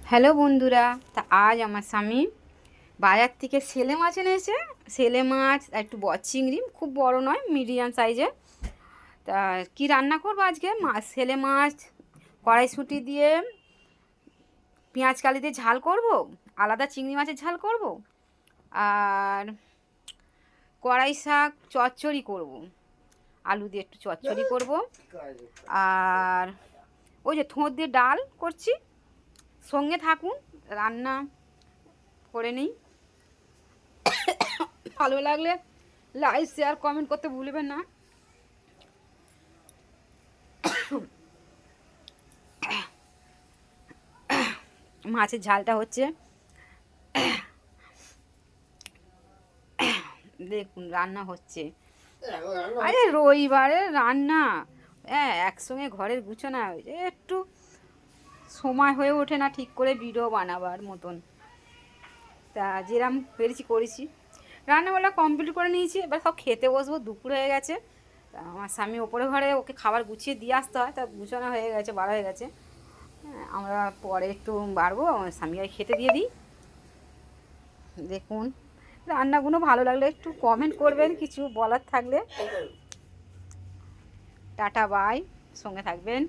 Hello বন্ধুরা, তা আজ আমার স্বামী বাজার থেকে সেলে মাছ এনেছে। সেলে মাছ আর একটু চিংড়ি, খুব বড় নয়, মিডিয়াম সাইজের। তা কি রান্না করবো আজকে? সেলে মাছ কড়াইশুঁটি দিয়ে পেঁয়াজ কালি দিয়ে ঝাল করব, আলাদা চিংড়ি মাছের ঝাল করব, আর কড়াই শাক চচ্চড়ি করব, আলু দিয়ে একটু চচ্চড়ি করব, আর ওই যে থোঁত দিয়ে ডাল করছি। সঙ্গে থাকুন, রান্না করে নিই। ভালো লাগলে লাইক শেয়ার কমেন্ট করতে ভুলবেন না। মাছের ঝালটা হচ্ছে, দেখুন রান্না হচ্ছে। আরে রবিবারে রান্না, হ্যাঁ, একসঙ্গে ঘরের গুছানো, একটু সময় হয়ে ওঠে না ঠিক করে ভিডিও বানাবার মতন। তা যেরম পেরেছি করেছি, রান্নাবেলা কমপ্লিট করে নিয়েছি। এবার সব খেতে বসবো, দুপুর হয়ে গেছে। তা আমার স্বামী ওপরে ঘরে, ওকে খাবার গুছিয়ে দিয়ে আসতে হয়, তা গুছানো হয়ে গেছে, বার হয়ে গেছে। হ্যাঁ, আমরা পরে একটু বাড়বো, আমার স্বামীকে খেতে দিয়ে দিই। দেখুন, রান্নাগুলো ভালো লাগলে একটু কমেন্ট করবেন, কিছু বলার থাকলে। টাটা বাই, সঙ্গে থাকবেন।